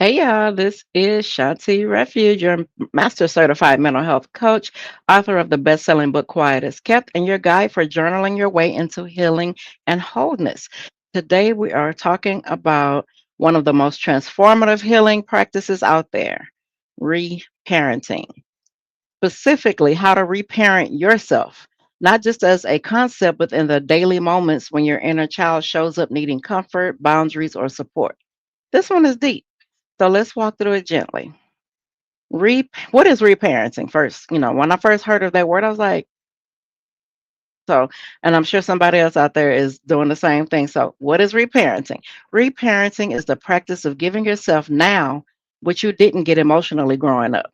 Hey y'all, this is Shawnti Refuge, your master certified mental health coach, author of the best-selling book Quiet is Kept, and your guide for journaling your way into healing and wholeness. Today we are talking about one of the most transformative healing practices out there, reparenting. Specifically, how to reparent yourself, not just as a concept, but in the daily moments when your inner child shows up needing comfort, boundaries, or support. This one is deep. So let's walk through it gently. What is reparenting first? When I first heard of that word, I was like, so, and I'm sure somebody else out there is doing the same thing. So, what is reparenting? Reparenting is the practice of giving yourself now what you didn't get emotionally growing up.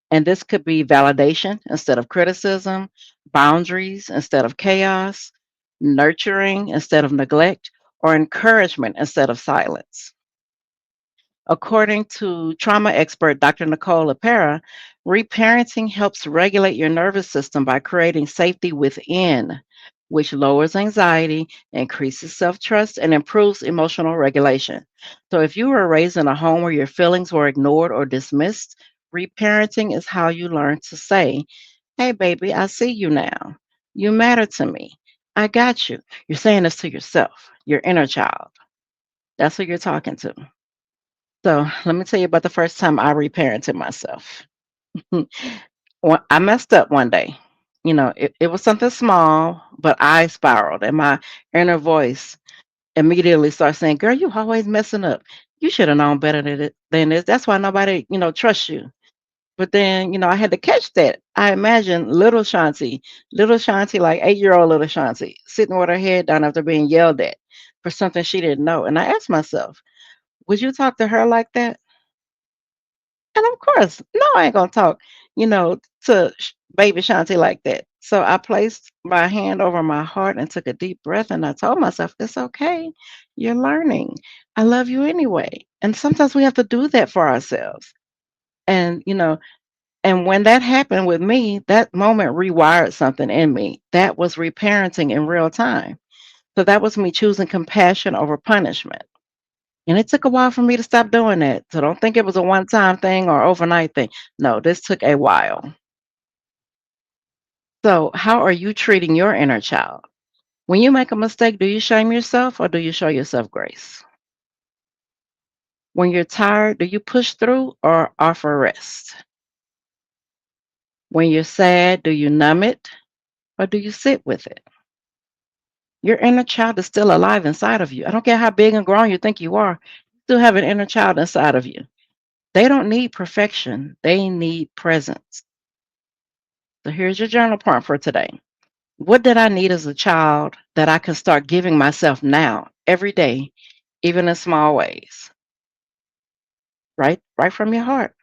And this could be validation instead of criticism, boundaries instead of chaos, nurturing instead of neglect, or encouragement instead of silence. According to trauma expert Dr. Nicole LaPera, reparenting helps regulate your nervous system by creating safety within, which lowers anxiety, increases self trust, and improves emotional regulation. So, if you were raised in a home where your feelings were ignored or dismissed, reparenting is how you learn to say, "Hey, baby, I see you now. You matter to me. I got you." You're saying this to yourself, your inner child. That's who you're talking to. So let me tell you about the first time I reparented myself. I messed up one day. It was something small, but I spiraled, and my inner voice immediately started saying, "Girl, you always messing up. You should have known better than this. That's why nobody, trusts you." But then, I had to catch that. I imagine little Shanti, like 8-year-old little Shanti, sitting with her head down after being yelled at for something she didn't know. And I asked myself, would you talk to her like that? And of course, no, I ain't gonna talk, to baby Shanti like that. So I placed my hand over my heart and took a deep breath, and I told myself, "It's okay. You're learning. I love you anyway." And sometimes we have to do that for ourselves. And and when that happened with me, that moment rewired something in me. That was reparenting in real time. So that was me choosing compassion over punishment. And it took a while for me to stop doing that. So don't think it was a one-time thing or overnight thing. No, this took a while. So, how are you treating your inner child? When you make a mistake, do you shame yourself or do you show yourself grace? When you're tired, do you push through or offer rest? When you're sad, do you numb it or do you sit with it? Your inner child is still alive inside of you. I don't care how big and grown you think you are, you still have an inner child inside of you. They don't need perfection, they need presence. So here's your journal prompt for today. What did I need as a child that I can start giving myself now, every day, even in small ways? Right from your heart.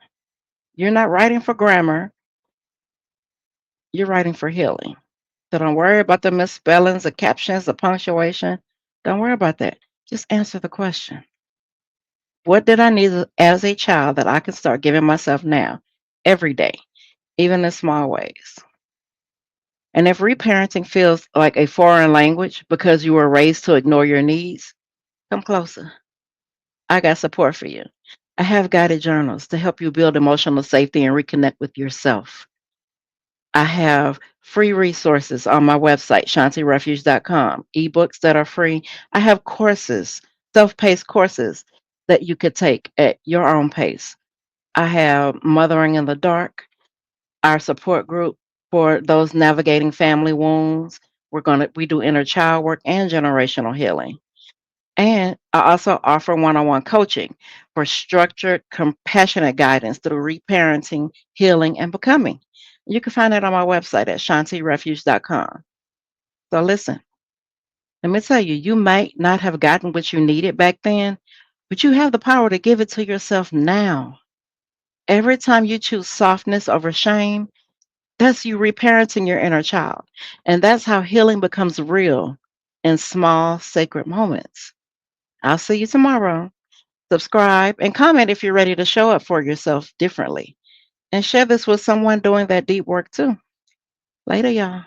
You're not writing for grammar, you're writing for healing. So don't worry about the misspellings, the captions, the punctuation. Don't worry about that. Just answer the question. What did I need as a child that I can start giving myself now, every day, even in small ways? And if reparenting feels like a foreign language because you were raised to ignore your needs, come closer. I got support for you. I have guided journals to help you build emotional safety and reconnect with yourself. I have free resources on my website, shantirefuge.com, ebooks that are free. I have courses, self-paced courses that you could take at your own pace. I have Mothering in the Dark, our support group for those navigating family wounds. We do inner child work and generational healing. And I also offer one-on-one coaching for structured, compassionate guidance through reparenting, healing, and becoming. You can find it on my website at shantirefuge.com. So listen, let me tell you, you might not have gotten what you needed back then, but you have the power to give it to yourself now. Every time you choose softness over shame, that's you reparenting your inner child. And that's how healing becomes real in small, sacred moments. I'll see you tomorrow. Subscribe and comment if you're ready to show up for yourself differently. And share this with someone doing that deep work too. Later, y'all.